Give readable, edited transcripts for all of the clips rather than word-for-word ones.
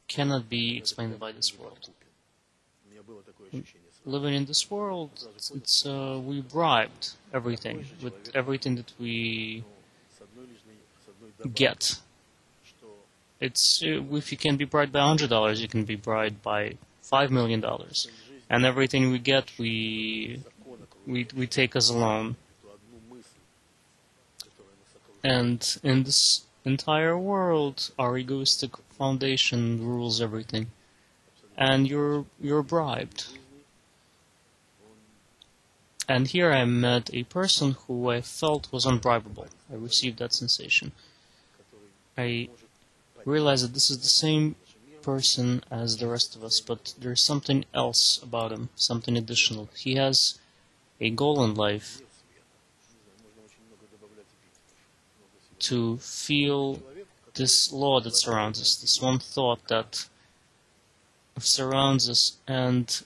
cannot be explained by this world. Living in this world, we bribed everything with everything that we get. If you can be bribed by $100, you can be bribed by $5 million, and everything we get, we take as a loan. And in this entire world, our egoistic foundation rules everything, and you're bribed. And here I met a person who I felt was unbribable. I received that sensation. I realized that this is the same person as the rest of us, but there's something else about him, something additional. He has a goal in life to feel this law that surrounds us, this one thought that surrounds us and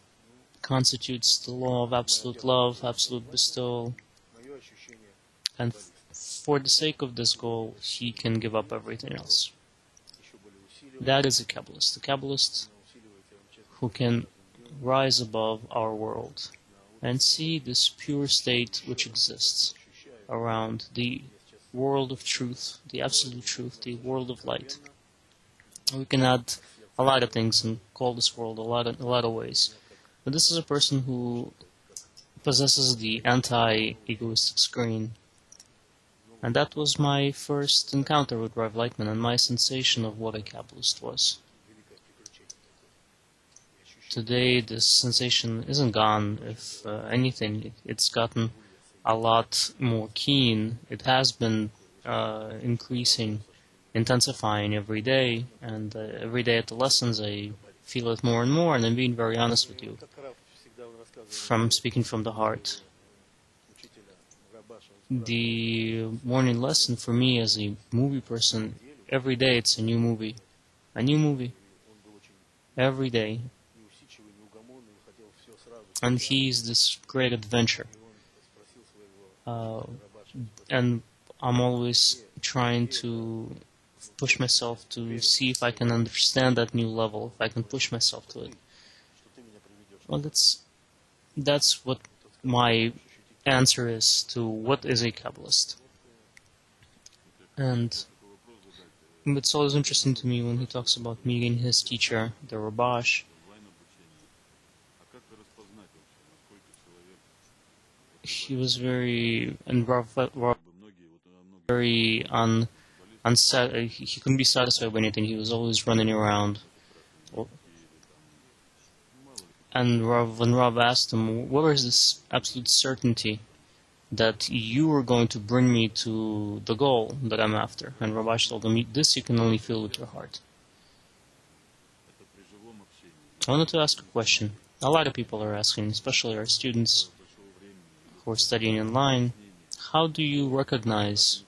constitutes the law of absolute love, absolute bestowal. And for the sake of this goal, he can give up everything else. That is a Kabbalist. A Kabbalist who can rise above our world and see this pure state which exists around the world of truth, the absolute truth, the world of light. We can add a lot of things and call this world a lot of ways. But this is a person who possesses the anti-egoistic screen. And that was my first encounter with Rav Lightman and my sensation of what a Kabbalist was. Today this sensation isn't gone. If anything, it's gotten a lot more keen. It has been increasing, intensifying every day, and every day at the lessons I feel it more and more, and I'm being very honest with you, from speaking from the heart. The morning lesson for me as a movie person, every day it's a new movie. A new movie. Every day. And he's this great adventure. And I'm always trying to push myself to see if I can understand that new level, if I can push myself to it. Well, that's what my answer is to what is a Kabbalist. And it's always interesting to me when he talks about meeting his teacher, the Rabash. He was very he couldn't be satisfied with anything. He was always running around. And when Rav asked him, "Where is this absolute certainty that you are going to bring me to the goal that I'm after?" And Rabash told him, "This you can only feel with your heart." I wanted to ask a question. A lot of people are asking, especially our students who are studying online, how do you recognize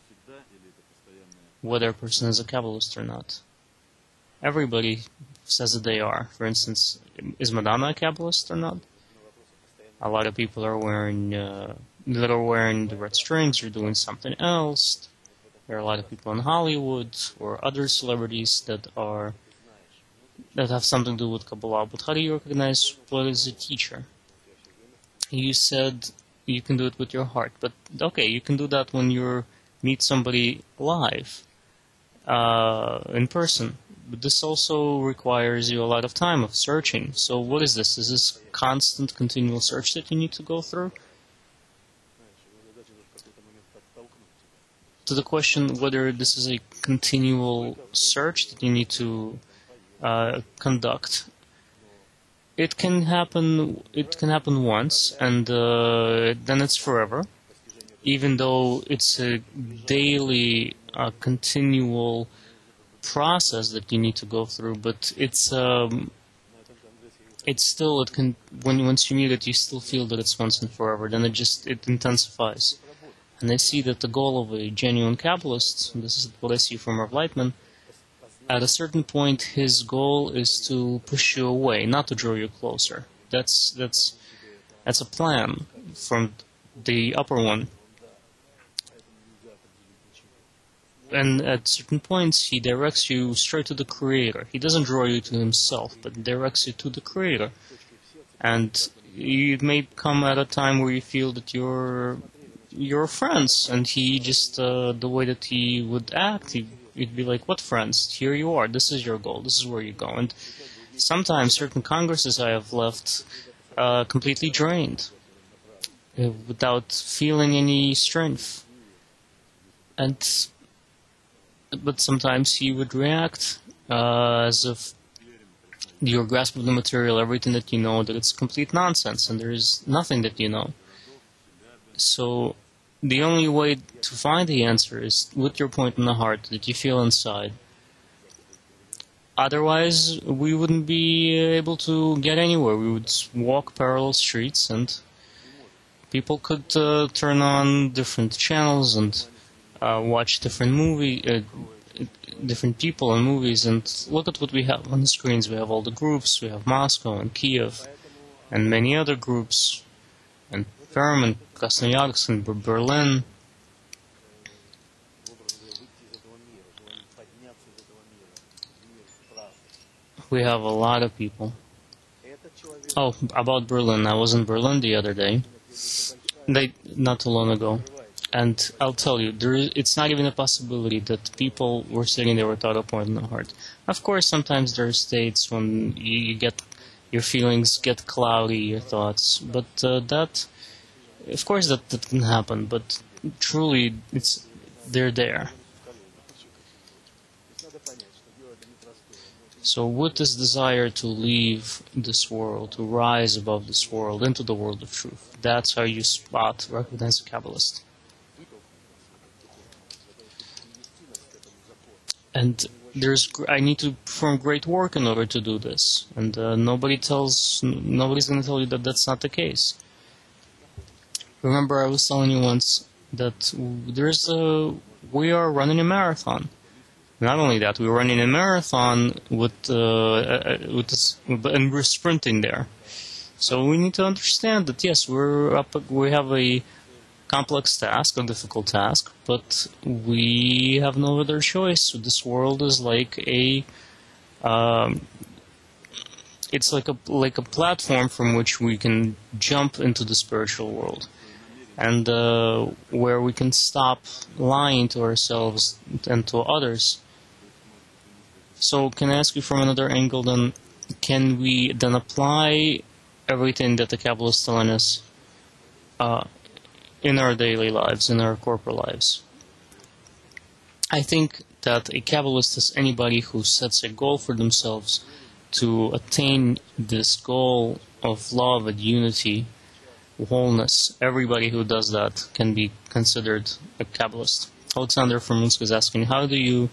whether a person is a Kabbalist or not? Everybody says that they are. For instance, is Madonna a Kabbalist or not? A lot of people are wearing the red strings or doing something else. There are a lot of people in Hollywood or other celebrities that have something to do with Kabbalah. But how do you recognize what is a teacher? You said you can do it with your heart, but okay, you can do that when you meet somebody live, in person. But this also requires you a lot of time of searching. So what is this? Is this constant, continual search that you need to go through? To the question whether this is a continual search that you need to conduct, it can happen once, and then it's forever, even though it's a daily, continual process that you need to go through. But once you meet it, you still feel that it's once and forever. Then it intensifies. And I see that the goal of a genuine Kabbalist, and this is what I see from Rav Lightman, at a certain point, his goal is to push you away, not to draw you closer. That's a plan from the upper one. and at certain points he directs you straight to the Creator. He doesn't draw you to himself, but directs you to the Creator. And it may come at a time where you feel that you're friends, and he just, the way that he would act, he'd be like, what friends? Here you are, this is your goal, this is where you go. And sometimes certain congresses I have left completely drained, without feeling any strength. But sometimes he would react as if your grasp of the material, everything that you know, that it's complete nonsense and there is nothing that you know. So the only way to find the answer is with your point in the heart that you feel inside. Otherwise, we wouldn't be able to get anywhere. We would walk parallel streets, and people could turn on different channels and watch different different people and movies, and look at what we have on the screens. We have all the groups. We have Moscow and Kiev and many other groups, and Perm and Krasnoyarsk and Berlin. We have a lot of people. Oh, about Berlin. I was in Berlin the other day, not too long ago. And I'll tell you, it's not even a possibility that people were sitting there without a point in the heart. Of course, sometimes there are states when you get, your feelings get cloudy, your thoughts. But that can happen. But truly, they're there. So with this desire to leave this world, to rise above this world, into the world of truth, that's how you recognize a Kabbalist. And I need to perform great work in order to do this. And nobody's going to tell you that that's not the case. Remember, I was telling you once that we are running a marathon. Not only that, we're running a marathon and we're sprinting there. So we need to understand that yes, we have a complex task, a difficult task, but we have no other choice. This world is like it's like a platform from which we can jump into the spiritual world, and where we can stop lying to ourselves and to others. So can I ask you from another angle then, can we then apply everything that the Kabbalah is telling us in our daily lives, in our corporate lives? I think that a Kabbalist is anybody who sets a goal for themselves to attain this goal of love and unity, wholeness. Everybody who does that can be considered a Kabbalist. Alexander from Minsk is asking, how do you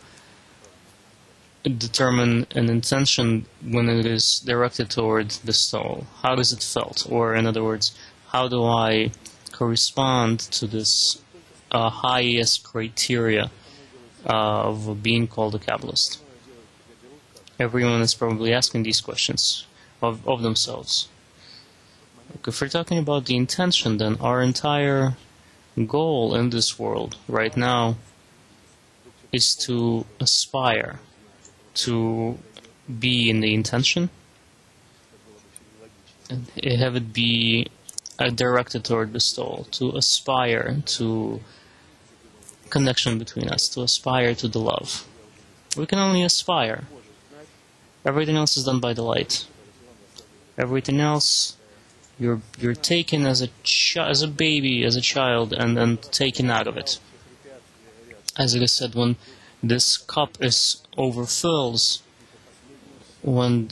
determine an intention when it is directed toward the soul? How does it felt? Or in other words, how do I correspond to this highest criteria of being called a Kabbalist? Everyone is probably asking these questions of themselves. If we're talking about the intention, then our entire goal in this world right now is to aspire to be in the intention and have it be directed toward the soul, to aspire to connection between us, to aspire to the love. We can only aspire. Everything else is done by the light. Everything else, you're taken as a baby, as a child, and then taken out of it. As it is said, when this cup overfills, when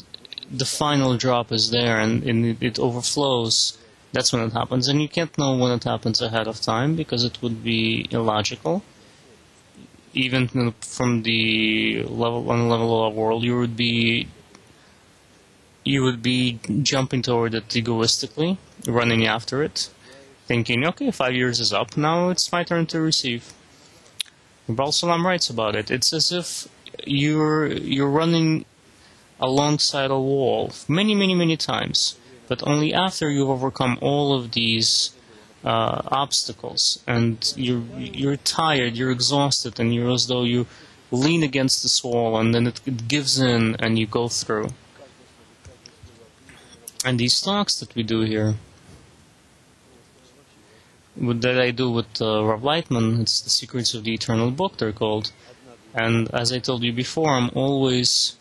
the final drop is there and it overflows, that's when it happens. And you can't know when it happens ahead of time because it would be illogical. Even from the level of world, you would be jumping toward it egoistically, running after it, thinking, okay, 5 years is up, now it's my turn to receive. Baal Salam writes about it. It's as if you're running alongside a wall many, many, many times, but only after you've overcome all of these obstacles, and you're tired, you're exhausted, and you're as though you lean against this wall, and then it gives in, and you go through. And these talks that we do here, that I do with Rav Lightman, it's the Secrets of the Eternal Book, they're called. And as I told you before, I'm always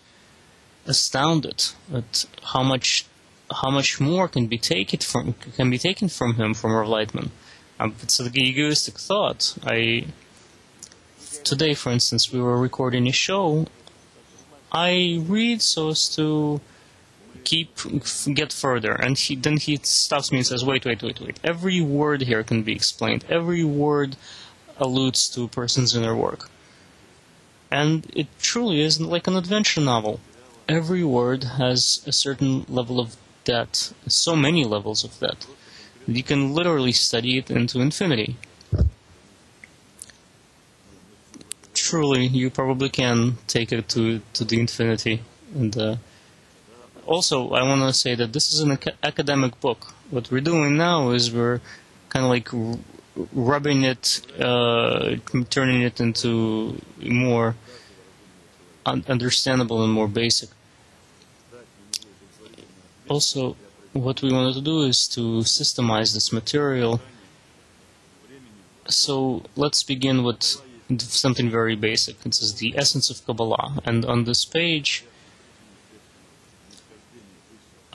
astounded at how much more can be taken from him, from Rav Lightman. It's like an egoistic thought. Today, for instance, we were recording a show. I read so as to get further, and then he stops me and says, wait. Every word here can be explained. Every word alludes to a person's inner work. And it truly is like an adventure novel. Every word has a certain level of depth, so many levels of depth. You can literally study it into infinity. Truly, you probably can take it to the infinity. And also, I want to say that this is an academic book. What we're doing now is we're kind of like rubbing it, turning it into more understandable and more basic. Also, what we wanted to do is to systemize this material. So let's begin with something very basic. This is the essence of Kabbalah. And on this page,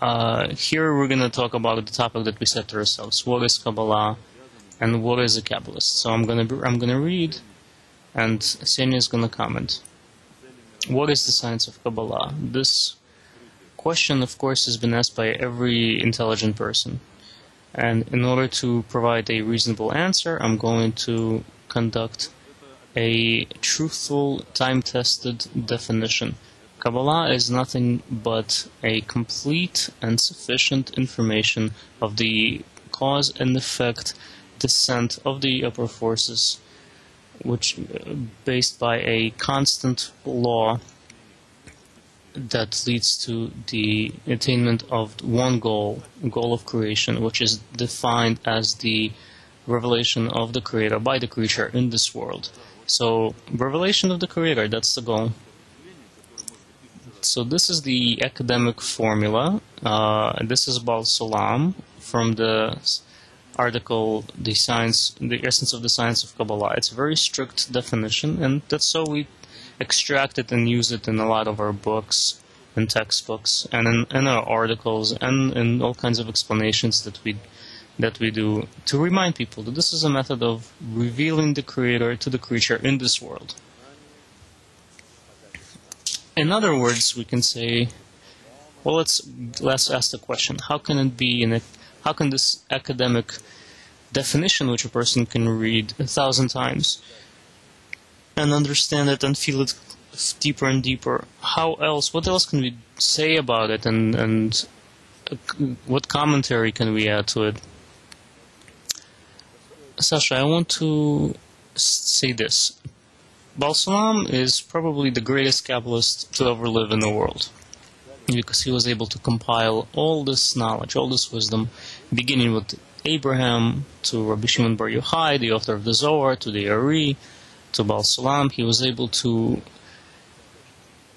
here we're going to talk about the topic that we set to ourselves. What is Kabbalah and what is a Kabbalist? So I'm going to read, and Senya is going to comment. What is the science of Kabbalah? This question, of course, has been asked by every intelligent person. And in order to provide a reasonable answer, I'm going to conduct a truthful, time-tested definition. Kabbalah is nothing but a complete and sufficient information of the cause and effect descent of the upper forces, which based by a constant law that leads to the attainment of one goal of creation, which is defined as the revelation of the Creator by the creature in this world. So, revelation of the Creator, that's the goal. So this is the academic formula. This is Baal Sulam from the article, The Essence of the Science of Kabbalah. It's a very strict definition, and that's so we extract it and use it in a lot of our books and textbooks, and in our articles, and in all kinds of explanations that we do to remind people that this is a method of revealing the Creator to the creature in this world. In other words, we can say, well, let's ask the question: how can it be how can this academic definition, which a person can read 1,000 times and understand it and feel it deeper and deeper, what else can we say about it, and what commentary can we add to it? Sasha, I want to say this. Baal Sulam is probably the greatest Kabbalist to ever live in the world, because he was able to compile all this knowledge, all this wisdom, beginning with Abraham to Rabbi Shimon Bar Yochai, the author of the Zohar, to the Ari, to Baal Sulam. He was able to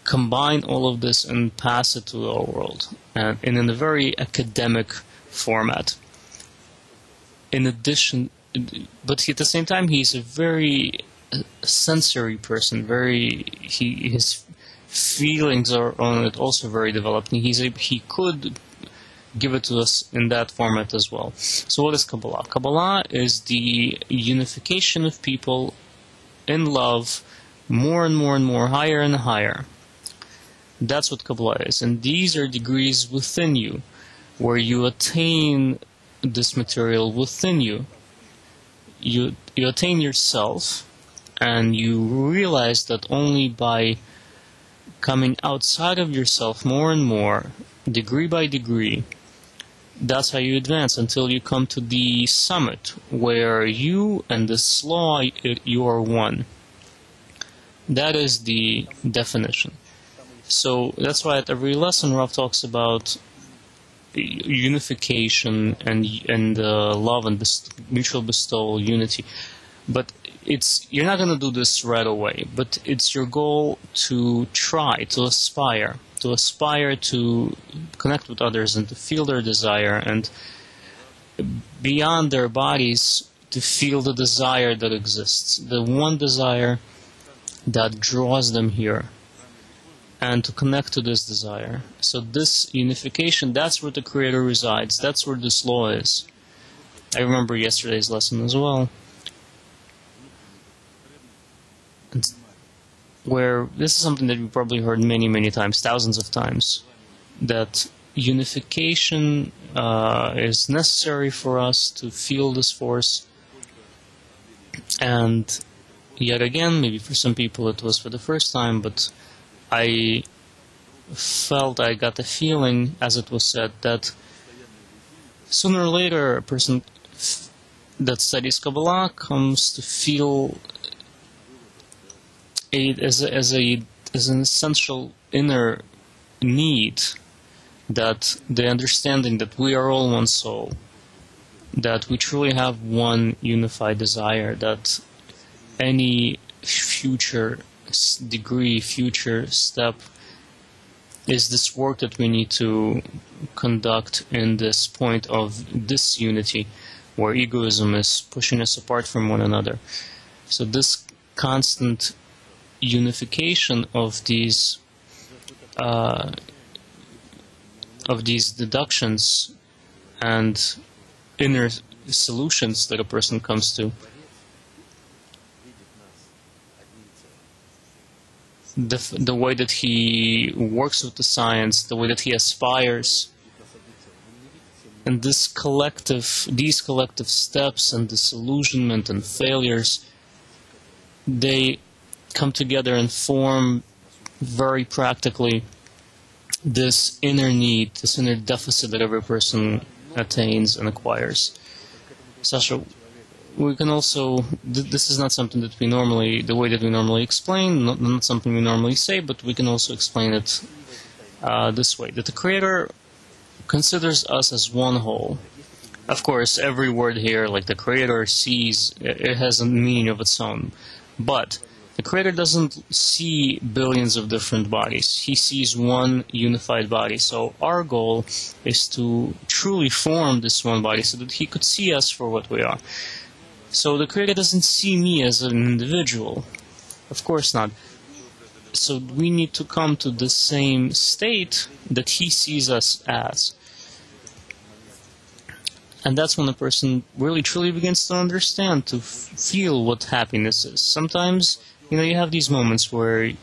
combine all of this and pass it to our world, and in a very academic format. In addition, but at the same time, he's a very sensory person. His feelings are on it also very developed. And he could give it to us in that format as well. So what is Kabbalah? Kabbalah is the unification of people in love, more and more and more, higher and higher. That's what Kabbalah is. And these are degrees within you, where you attain this material within you. You attain yourself, and you realize that only by coming outside of yourself more and more, degree by degree, that's how you advance until you come to the summit, where you and this law, you are one. That is the definition. So that's why at every lesson Rav talks about unification and love and mutual bestowal, unity. But you're not going to do this right away, but it's your goal to try, to aspire to connect with others and to feel their desire, and beyond their bodies to feel the desire that exists, the one desire that draws them here, and to connect to this desire. So this unification, that's where the Creator resides, that's where this law is. I remember yesterday's lesson as well, where this is something that we probably heard many, many times, thousands of times, that unification is necessary for us to feel this force. And yet again, maybe for some people it was for the first time, but I got the feeling, as it was said, that sooner or later a person that studies Kabbalah comes to feel as an essential inner need, that the understanding that we are all one soul, that we truly have one unified desire, that any future degree, future step is this work that we need to conduct in this point of this unity, where egoism is pushing us apart from one another. So this constant unification of these deductions and inner solutions that a person comes to, the way that he works with the science, the way that he aspires, and these collective steps and disillusionment and failures, they come together and form very practically this inner need, this inner deficit that every person attains and acquires. Sasha, we can also, this is not something that we normally, the way that we normally explain, not something we normally say, but we can also explain it this way, that the Creator considers us as one whole. Of course, every word here, like the Creator sees, it has a meaning of its own, but the Creator doesn't see billions of different bodies. He sees one unified body. So our goal is to truly form this one body so that He could see us for what we are. So the Creator doesn't see me as an individual. Of course not. So we need to come to the same state that He sees us as. And that's when a person really truly begins to understand, to feel what happiness is. Sometimes, you have these moments where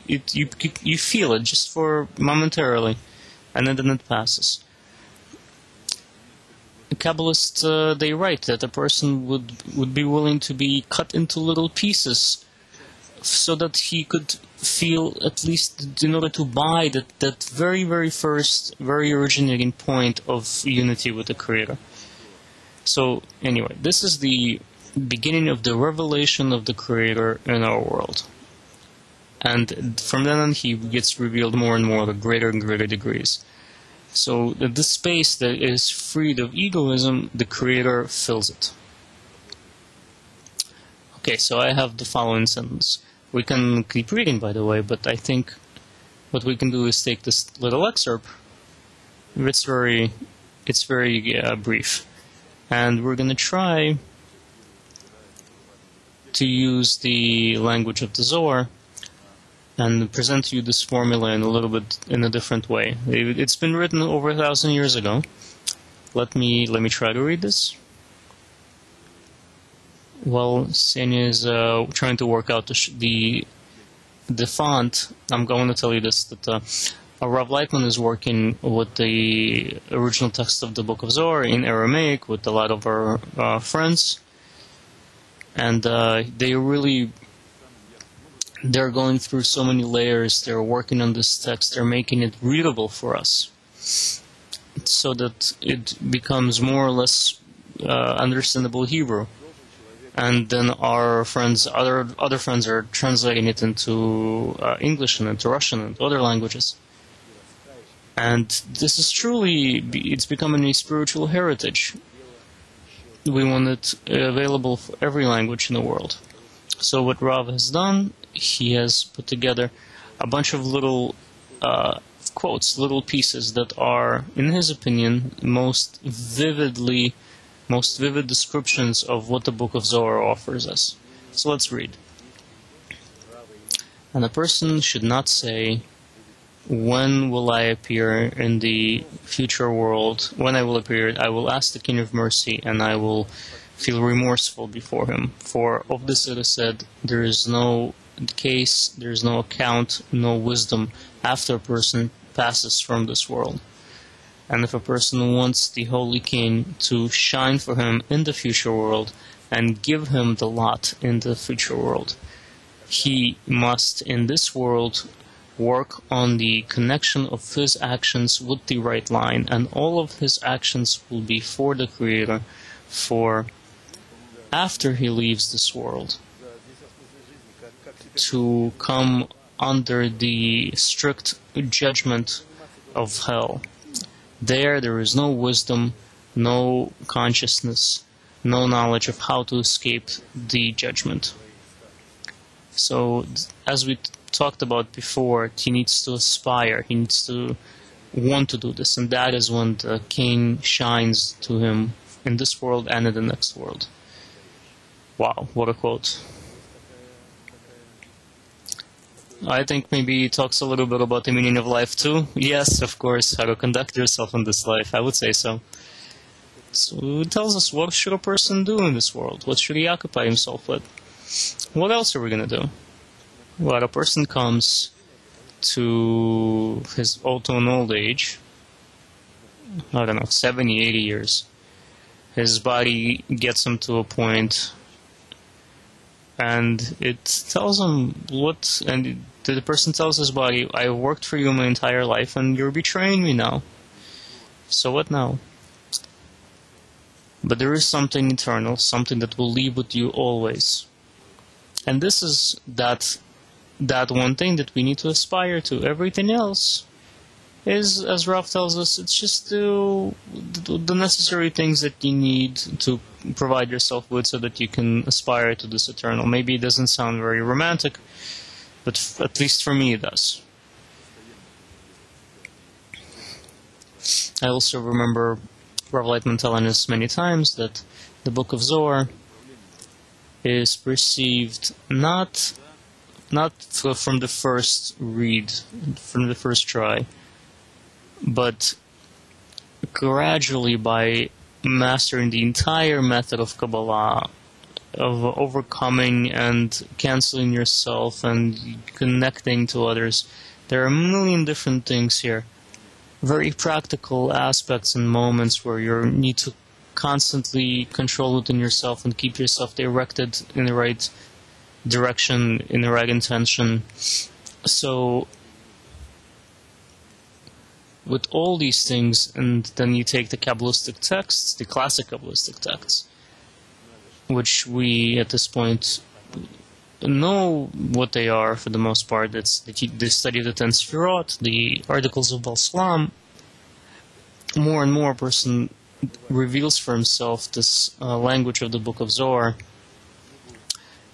you feel it just for momentarily, and then it passes. The Kabbalists, they write that a person would be willing to be cut into little pieces so that he could feel, at least in order to buy that very, very first, very originating point of unity with the Creator. So anyway, this is the beginning of the revelation of the Creator in our world. And from then on, He gets revealed more and more at greater and greater degrees. So this space that is freed of egoism, the Creator fills it. Okay, so I have the following sentence. We can keep reading, by the way, but I think what we can do is take this little excerpt. It's very brief. And we're going to try to use the language of the Zohar and present to you this formula in a different way. It's been written over 1,000 years ago. Let me try to read this. While Senya is trying to work out the font, I'm going to tell you this, that Rav Leitman is working with the original text of the Book of Zorra in Aramaic with a lot of our friends. And they're going through so many layers, they're working on this text, they're making it readable for us, so that it becomes more or less understandable Hebrew. And then our friends, other friends are translating it into English and into Russian and other languages. And this is truly, it's becoming a spiritual heritage. We want it available for every language in the world. So what Rav has done, he has put together a bunch of little quotes, little pieces that are, in his opinion, most vivid descriptions of what the Book of Zorra offers us. So let's read. And a person should not say, when will I appear in the future world? When I will appear, I will ask the King of Mercy, and I will feel remorseful before him. For of this it is said, there is no case, there is no account, no wisdom after a person passes from this world. And if a person wants the Holy King to shine for him in the future world and give him the lot in the future world, he must in this world work on the connection of his actions with the right line, and all of his actions will be for the Creator, for after he leaves this world, to come under the strict judgment of hell. There is no wisdom, no consciousness, no knowledge of how to escape the judgment. So, as we talked about before, he needs to aspire, he needs to want to do this, and that is when the king shines to him in this world and in the next world. Wow, what a quote. I think maybe it talks a little bit about the meaning of life too. Yes, of course, how to conduct yourself in this life, I would say so. So it tells us, what should a person do in this world? What should he occupy himself with? What else are we going to do? Well, a person comes to an old age, I don't know, 70, 80 years. His body gets him to a point, and it tells him and the person tells his body, I worked for you my entire life, and you're betraying me now. So what now? But there is something eternal, something that will live with you always. And this is that one thing that we need to aspire to. Everything else is, as Rav tells us, it's just the necessary things that you need to provide yourself with so that you can aspire to this eternal. Maybe it doesn't sound very romantic, but at least for me it does. I also remember Rav Lightman telling us many times that the Book of Zorra is perceived not from the first read, from the first try, but gradually by mastering the entire method of Kabbalah, of overcoming and canceling yourself and connecting to others. There are a million different things here. Very practical aspects and moments where you need to constantly control within yourself and keep yourself directed in the right direction, in the right intention. So, with all these things, and then you take the Kabbalistic texts, the classic Kabbalistic texts, which we at this point know what they are for the most part. It's the study of the 10 Sefirot, the articles of Baal Salam. More and more a person reveals for himself this language of the Book of Zorra.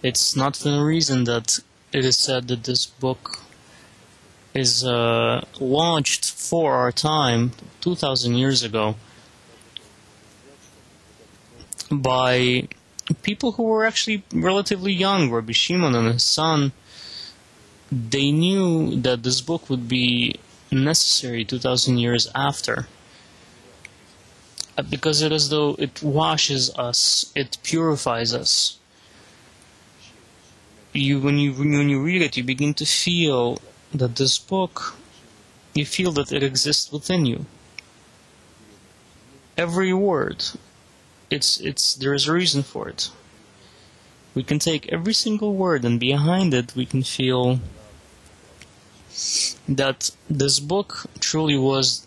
It's not for no reason that it is said that this book is launched for our time 2,000 years ago by people who were actually relatively young. Rabbi Shimon and his son, they knew that this book would be necessary 2,000 years after, because it is as though it washes us, it purifies us. When you read it, you begin to feel that this book, you feel that it exists within you. Every word, there is a reason for it. We can take every single word, and behind it we can feel that this book truly was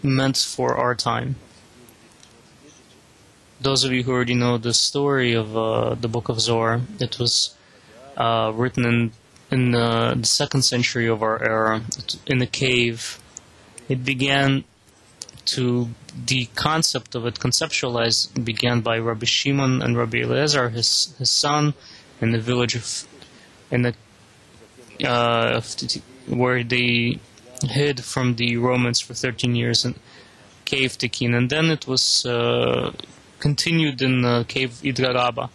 meant for our time. Those of you who already know the story of the Book of Zorra, it was written in the 2nd century of our era, in a cave It began to, the concept of it, conceptualized, began by Rabbi Shimon and Rabbi Eliezer, his son, in the village of, where they hid from the Romans for 13 years in cave Tekin, and then it was continued in the cave Idra Rabba.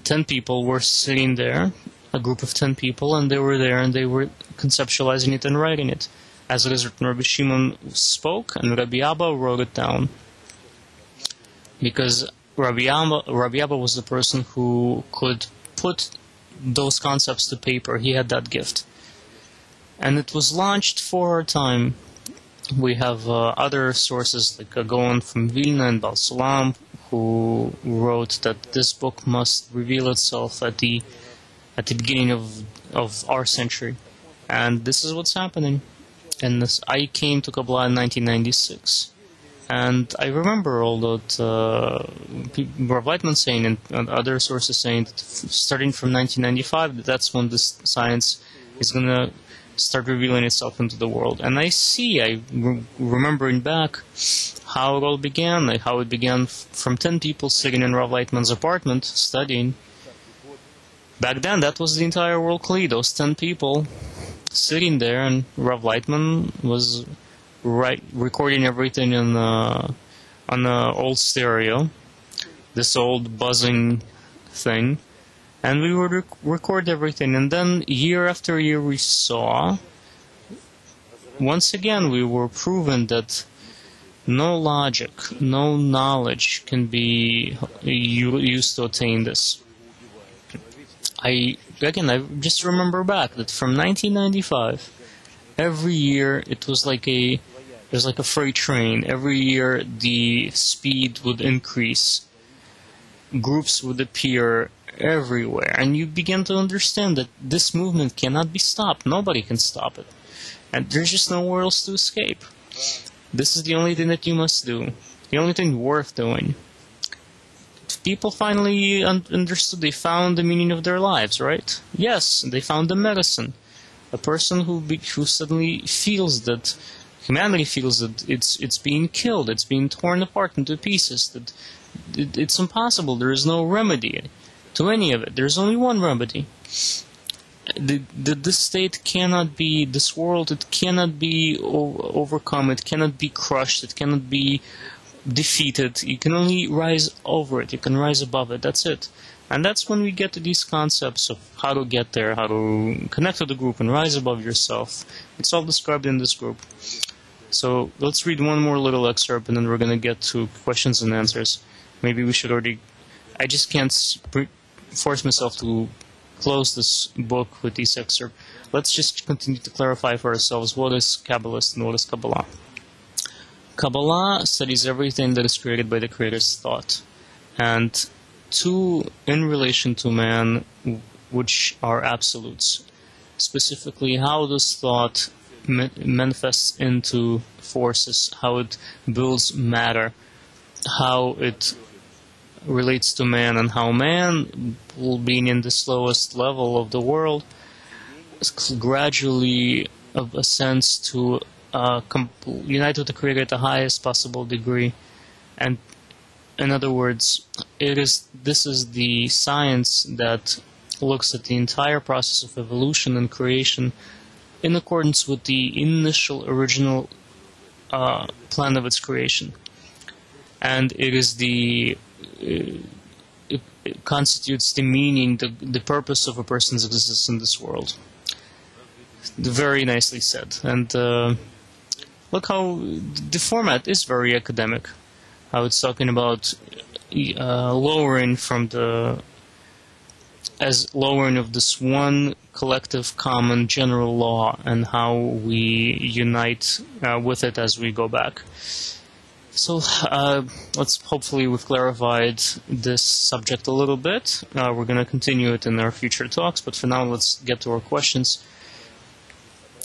10 people were sitting there, a group of 10 people, and they were there and they were conceptualizing it and writing it. As it is written, Rabbi Shimon spoke and Rabbi Abba wrote it down. Because Rabbi Abba was the person who could put those concepts to paper. He had that gift. And it was launched for a time. We have other sources like a Gaon from Vilna and Baal Sulam, who wrote that this book must reveal itself at the beginning of our century. And this is what's happening. And I came to Kabbalah in 1996. And I remember all that Rav Lightman saying and other sources saying that starting from 1995, that's when this science is going to start revealing itself into the world. And remembering back how it all began, like how it began from 10 people sitting in Rav Lightman's apartment studying. Back then, that was the entire world Kli, those 10 people sitting there, and Rav Lightman was recording everything on an old stereo, this old buzzing thing, and we would record everything. And then year after year we saw, once again we were proven that no logic, no knowledge can be used to attain this. I just remember back that from 1995, every year it was like a freight train. Every year the speed would increase. Groups would appear everywhere, and you begin to understand that this movement cannot be stopped. Nobody can stop it, and there's just nowhere else to escape. This is the only thing that you must do, the only thing worth doing. People finally understood, they found the meaning of their lives, right? Yes, they found the medicine. A person who suddenly feels that, humanity feels that it's being killed, it's being torn apart into pieces, that it's impossible, there is no remedy to any of it. There's only one remedy. This state cannot be, this world, it cannot be overcome, it cannot be crushed, it cannot be defeated. You can only rise over it, you can rise above it, that's it. And that's when we get to these concepts of how to get there, how to connect to the group and rise above yourself. It's all described in this group. So let's read one more little excerpt and then we're going to get to questions and answers. Maybe we should already, I just can't force myself to close this book with these excerpts. Let's just continue to clarify for ourselves what is Kabbalist and what is Kabbalah. Kabbalah studies everything that is created by the Creator's thought, and in relation to man, which are absolutes. Specifically, how this thought manifests into forces, how it builds matter, how it relates to man, and how man, being in the slowest level of the world, gradually ascends to unite with the Creator at the highest possible degree. And in other words, this is the science that looks at the entire process of evolution and creation in accordance with the initial original plan of its creation. And it constitutes the meaning, the purpose of a person's existence in this world. Very nicely said. And look how the format is very academic. How it's talking about lowering of this one collective, common, general law, and how we unite with it as we go back. So hopefully we've clarified this subject a little bit. We're going to continue it in our future talks, but for now let's get to our questions.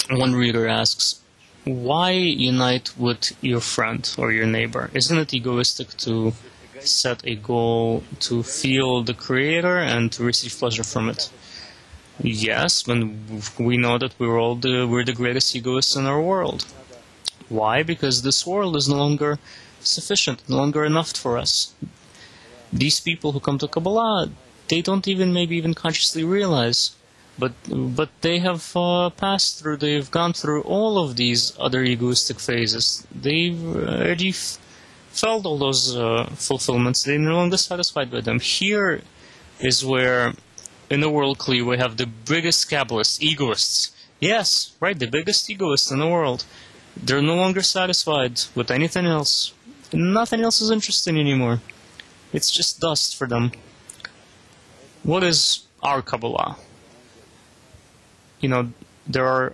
One reader asks, why unite with your friend or your neighbor? Isn't it egoistic to set a goal to feel the Creator and to receive pleasure from it? Yes, when we know that we're the greatest egoists in our world. Why? Because this world is no longer sufficient, no longer enough for us. These people who come to Kabbalah, they don't maybe even consciously realize, but they have passed through, they've gone through all of these other egoistic phases. They've already felt all those fulfillments. They're no longer satisfied with them. Here is where, in the world clear, we have the biggest Kabbalists, egoists. Yes, right, the biggest egoists in the world. They're no longer satisfied with anything else. Nothing else is interesting anymore. It's just dust for them. What is our Kabbalah? You know, there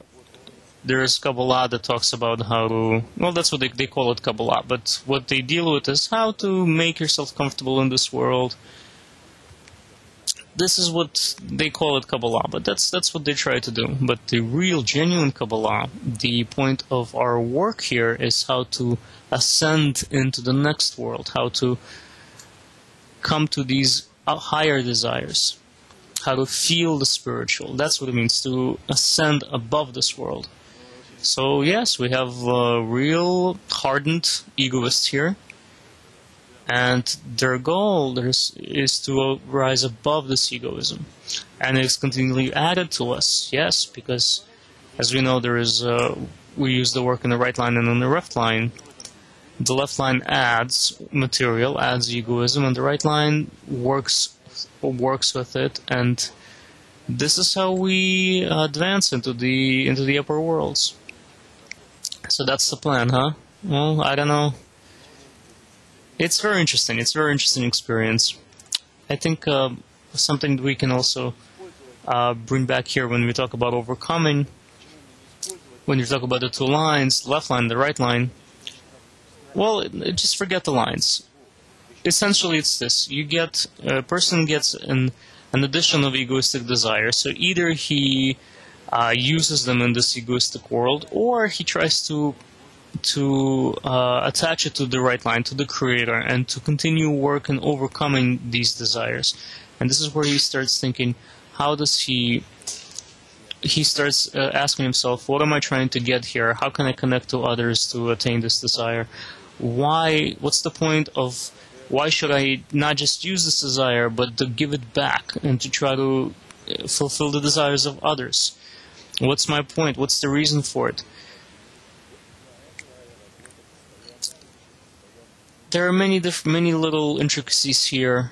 is Kabbalah that talks about how to, well, that's what they call it, Kabbalah, but what they deal with is how to make yourself comfortable in this world. This is what they call it, Kabbalah, but that's what they try to do. But the real, genuine Kabbalah, the point of our work here is how to ascend into the next world, how to come to these higher desires, how to feel the spiritual. That's what it means to ascend above this world. So yes, we have real hardened egoists here, and their goal is to rise above this egoism, and it's continually added to us. Yes, because as we know, we use the work in the right line and on the left line. The left line adds material, adds egoism, and the right line works with it, and this is how we advance into the upper worlds. So that's the plan, huh? Well, I don't know. It's very interesting. It's a very interesting experience. I think something we can also bring back here when we talk about overcoming, when you talk about the two lines, the left line, the right line. Well, just forget the lines. Essentially, it's this. A person gets an addition of egoistic desire. So either he uses them in this egoistic world, or he tries to attach it to the right line, to the Creator, and to continue work in overcoming these desires. And this is where he starts thinking, how does he starts asking himself, what am I trying to get here? How can I connect to others to attain this desire? What's the point of, why should I not just use this desire, but to give it back and to try to fulfill the desires of others? What's my point? What's the reason for it? There are many little intricacies here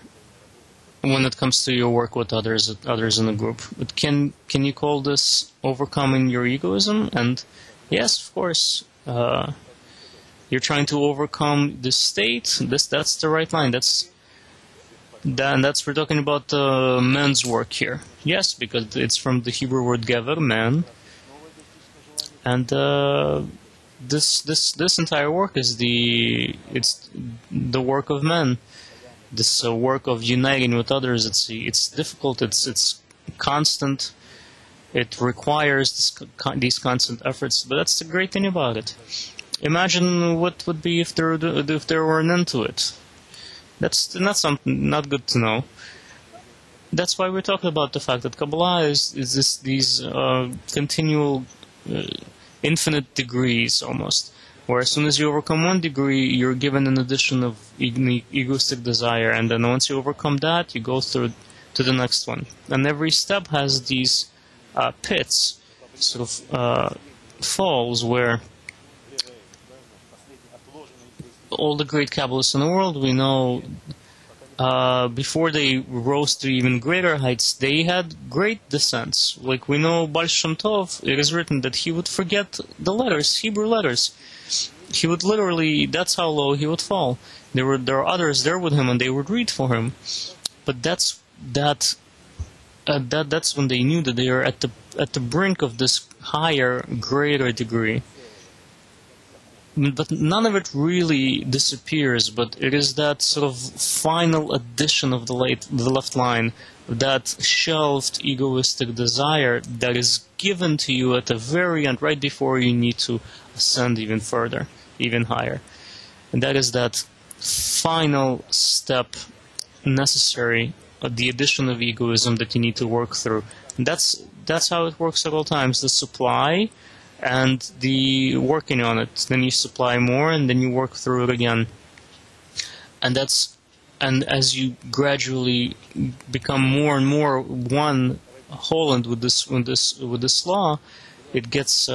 when it comes to your work with others in the group. But can you call this overcoming your egoism? And yes, of course. You're trying to overcome this state. That's the right line. We're talking about man's work here. Yes, because it's from the Hebrew word gever, man. And this entire work is the work of men. This work of uniting with others. It's difficult. It's constant. It requires these constant efforts. But that's the great thing about it. Imagine what would be if there were an end to it. That's not good to know. That's why we're talking about the fact that Kabbalah is these continual, infinite degrees almost, where as soon as you overcome one degree, you're given an addition of egoistic desire, and then once you overcome that, you go through to the next one. And every step has these pits, sort of falls, where all the great Kabbalists in the world, we know, before they rose to even greater heights, they had great descents. Like we know Baal Shem Tov, it is written that he would forget the letters, Hebrew letters. He would literally, that's how low he would fall. There are others there with him, and they would read for him. But that's when they knew that they are at the brink of this higher, greater degree. But none of it really disappears, but it is that sort of final addition of the left line, that shelved egoistic desire that is given to you at the very end, right before you need to ascend even further, even higher. And that is that final step necessary, the addition of egoism that you need to work through And that's how it works at all times. The supply and the working on it. Then you supply more, and then you work through it again. And as you gradually become more and more one whole with this law, it gets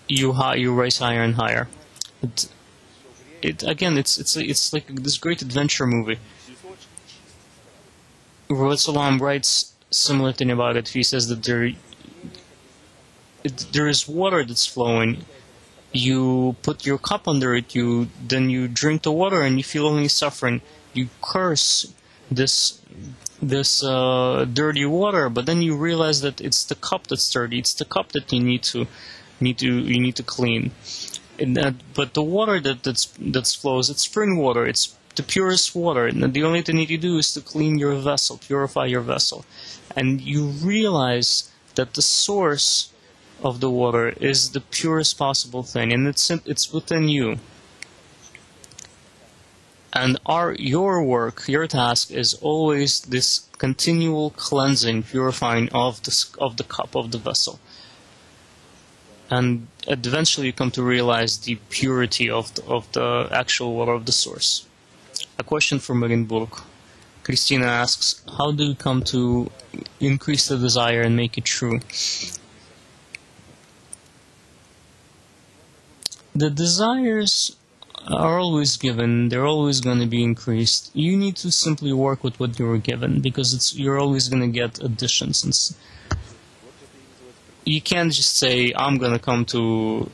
you rise higher and higher. It's like this great adventure movie. Prophet Salam writes similar thing about it. He says that there is water that's flowing. You put your cup under it, then you drink the water and you feel only suffering. You curse this dirty water, but then you realize that it's the cup that's dirty. It's the cup that you need to clean. But the water that flows, it's spring water. It's the purest water, and the only thing you need to do is to clean your vessel, purify your vessel, and you realize that the source of the water is the purest possible thing, and it's within you. And your work, your task, is always this continual cleansing, purifying of the cup, of the vessel. And eventually you come to realize the purity of the actual water of the source. A question from Marienburg. Christina asks, how do you come to increase the desire and make it true? The desires are always given. They're always going to be increased. You need to simply work with what you were given, because you're always going to get additions. You can't just say, I'm going to come to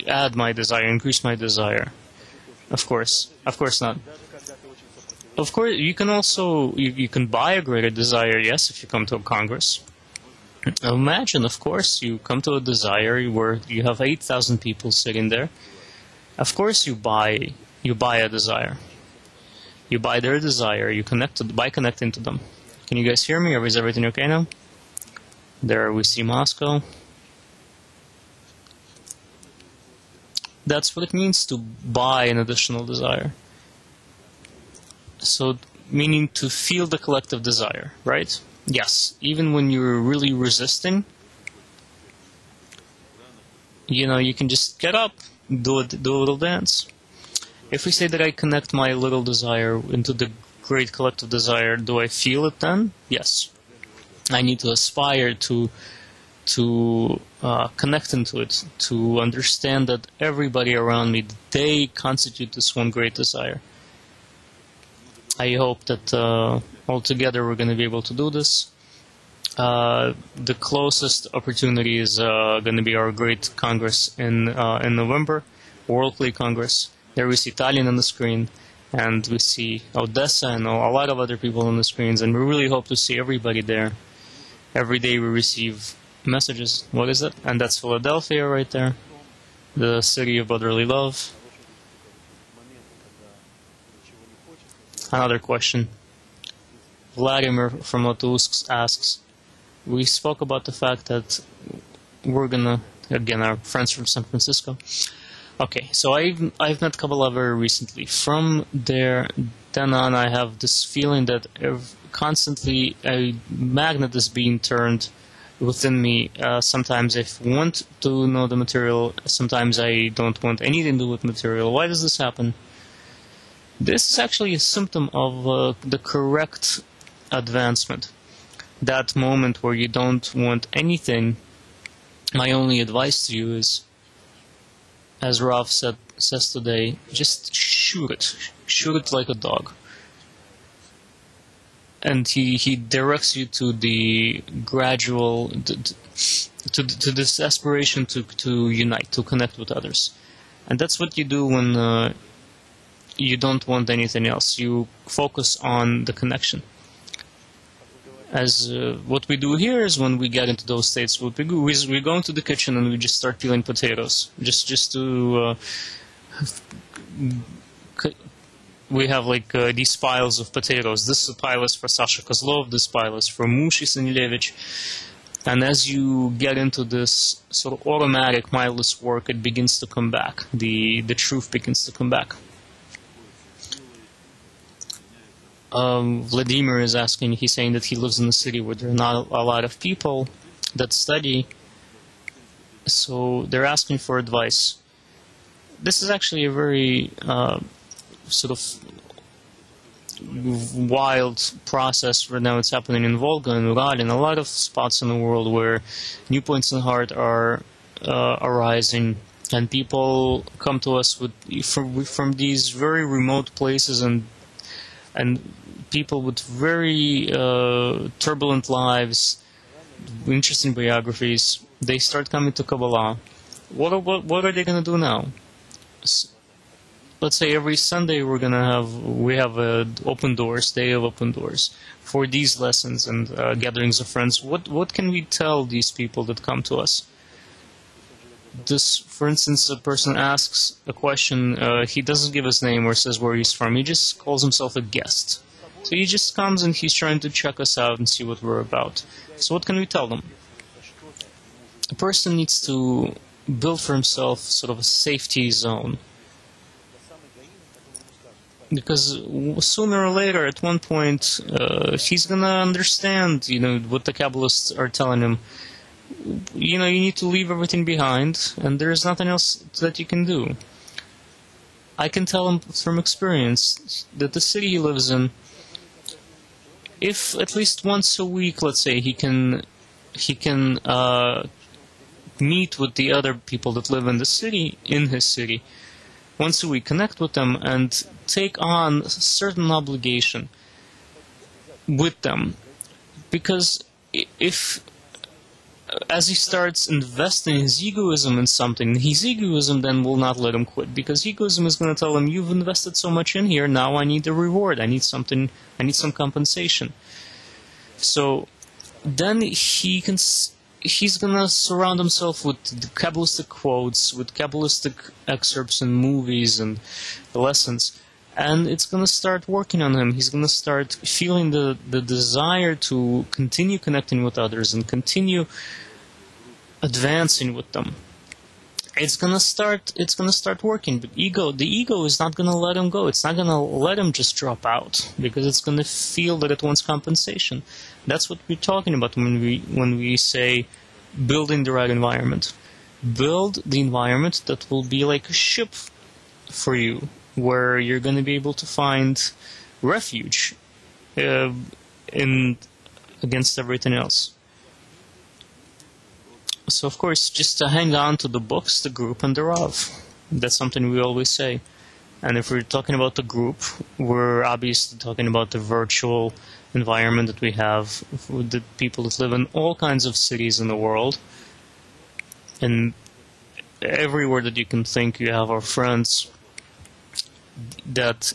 add my desire, increase my desire. Of course not. Of course, you can also, you can buy a greater desire, yes, if you come to a congress. Imagine, of course, you come to a desire where you have 8,000 people sitting there. Of course you buy a desire. You buy their desire, by connecting to them. Can you guys hear me, or is everything okay now? There we see Moscow. That's what it means to buy an additional desire. So, meaning to feel the collective desire, right? Yes, even when you're really resisting, you can just get up, do a little dance. If we say that I connect my little desire into the great collective desire, do I feel it then? Yes. I need to aspire to connect into it, to understand that everybody around me, they constitute this one great desire. I hope that all together we're going to be able to do this. The closest opportunity is going to be our great Congress in November, World Clay Congress. There we see Tallinn on the screen, and we see Odessa and a lot of other people on the screens, and we really hope to see everybody there. Every day we receive messages. What is it? And that's Philadelphia right there, the city of brotherly love. Another question. Vladimir from Latusk asks, we spoke about the fact that we're gonna, again, our friends from San Francisco. Okay, so I've met Kabbalah very recently. From then on, I have this feeling that constantly a magnet is being turned within me. Sometimes I want to know the material, sometimes I don't want anything to do with material. Why does this happen? This is actually a symptom of the correct advancement. That moment where you don't want anything, my only advice to you is, as Rav says today, just shoot it. Shoot it like a dog. And he directs you to the gradual, to this aspiration to unite, to connect with others. And that's what you do when you don't want anything else. You focus on the connection. As what we do here is, when we get into those states, what we do is we go into the kitchen and we just start peeling potatoes, just to we have like these piles of potatoes. This pile is for Sasha Kozlov, this pile is for Mushi Sanilevich. And as you get into this sort of automatic, mindless work, it begins to come back. The truth begins to come back. Vladimir is asking, he's saying that he lives in a city where there are not a lot of people that study, so they're asking for advice. This is actually a very sort of wild process right now. It's happening in Volga and Ural and a lot of spots in the world where new points in heart are arising, and people come to us from these very remote places and people with very turbulent lives, interesting biographies. They start coming to Kabbalah. What are they going to do now? Let's say every Sunday we have a open doors, day of open doors for these lessons and gatherings of friends. What can we tell these people that come to us? This, for instance, a person asks a question, he doesn't give his name or says where he's from, he just calls himself a guest. So he just comes and he's trying to check us out and see what we're about. So what can we tell them? A person needs to build for himself sort of a safety zone. Because sooner or later, at one point, he's going to understand, what the Kabbalists are telling him. You need to leave everything behind, and there is nothing else that you can do. I can tell him from experience that the city he lives in, if at least once a week, let's say, he can meet with the other people that live in his city, once a week, connect with them and take on a certain obligation with them. Because if as he starts investing his egoism in something, his egoism then will not let him quit, because egoism is going to tell him, you've invested so much in here, now I need a reward, I need some compensation. So then he's going to surround himself with the Kabbalistic quotes, with Kabbalistic excerpts and movies and lessons, and it's going to start working on him. He's going to start feeling the desire to continue connecting with others and continue advancing with them. It's going to start working, but the ego is not going to let him go. It's not going to let him just drop out, because it's going to feel that it wants compensation. That's what we're talking about when we say building the right environment. Build the environment that will be like a ship for you, where you're going to be able to find refuge against everything else. So, of course, just to hang on to the books, the group, and the Rav. That's something we always say. And if we're talking about the group, we're obviously talking about the virtual environment that we have with the people that live in all kinds of cities in the world. And everywhere that you can think, you have our friends that,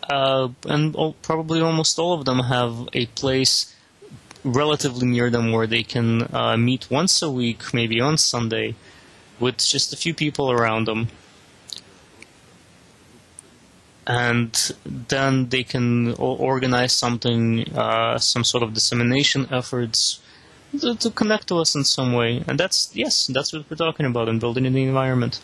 probably almost all of them have a place relatively near them where they can meet once a week, maybe on Sunday, with just a few people around them. And then they can organize something, some sort of dissemination efforts to connect to us in some way. And that's what we're talking about in building in the environment.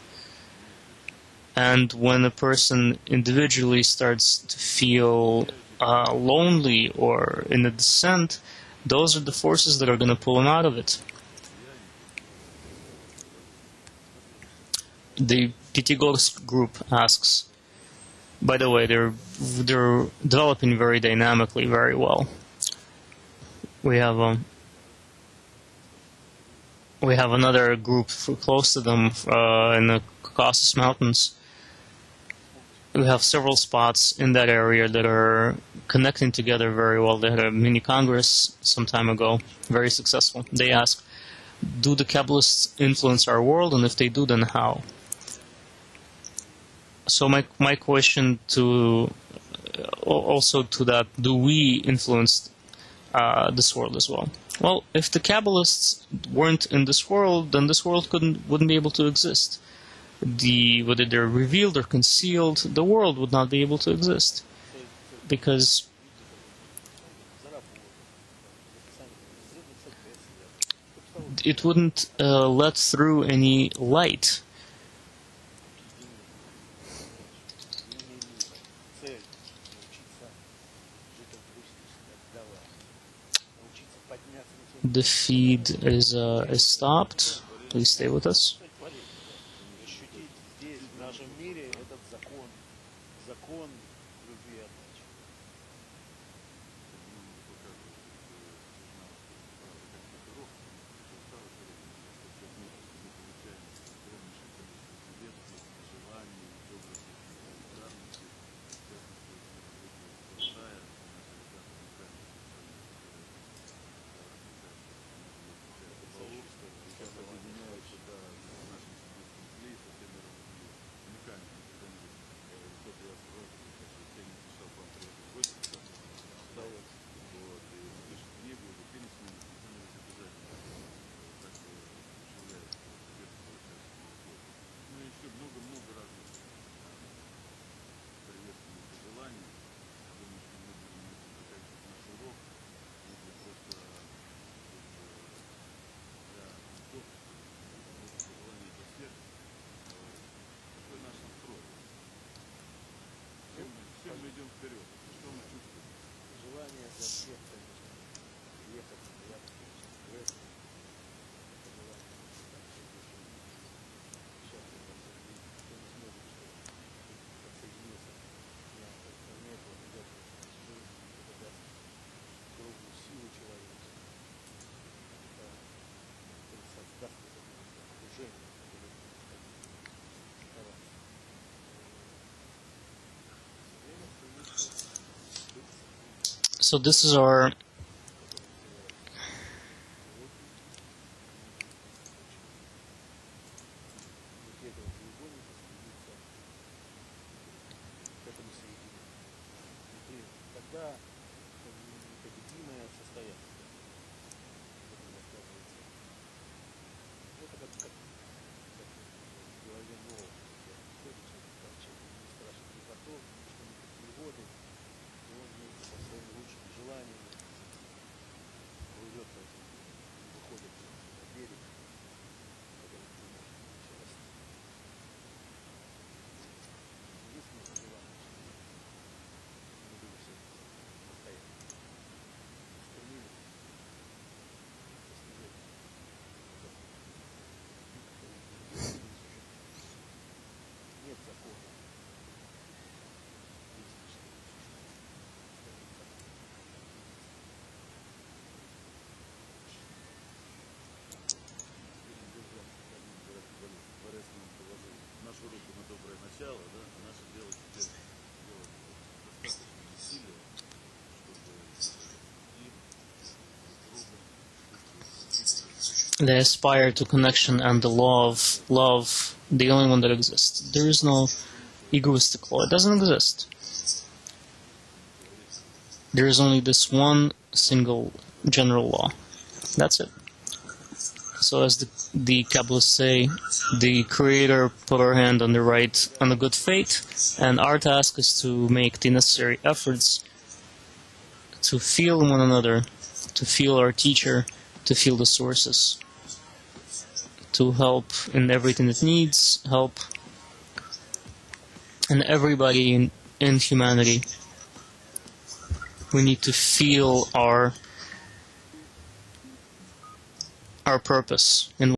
And when a person individually starts to feel lonely or in a descent, those are the forces that are going to pull him out of it. The Pitigorsk group asks, by the way, they're developing very dynamically, very well. We have another group close to them in the Caucasus Mountains. We have several spots in that area that are connecting together very well. They had a mini congress some time ago, very successful. They asked, do the Kabbalists influence our world, and if they do, then how? So my question also to that, do we influence this world as well? Well, if the Kabbalists weren't in this world, then this world wouldn't be able to exist. Whether they're revealed or concealed, the world would not be able to exist, because it wouldn't let through any light. The feed is stopped. Please stay with us. Ощутить здесь, в нашем мире, этот закон, закон любви и отдачи. Мы идем вперед. Что мы чувствуем? Желание за всех, конечно, ехать, спрятаться, стресс, желание счастья, кто не сможет, что подсоединиться на планету, обязательно жизнь, это даст круглую силу человечеству. Это создаст это окружение, которое So this is our they aspire to connection and the law of love, the only one that exists. There is no egoistic law. It doesn't exist. There is only this one single general law. That's it. So as the Kabbalists say, the Creator put our hand on the good fate, and our task is to make the necessary efforts to feel one another, to feel our teacher, to feel the sources, to help in everything it needs, help in everybody in humanity. We need to feel our purpose in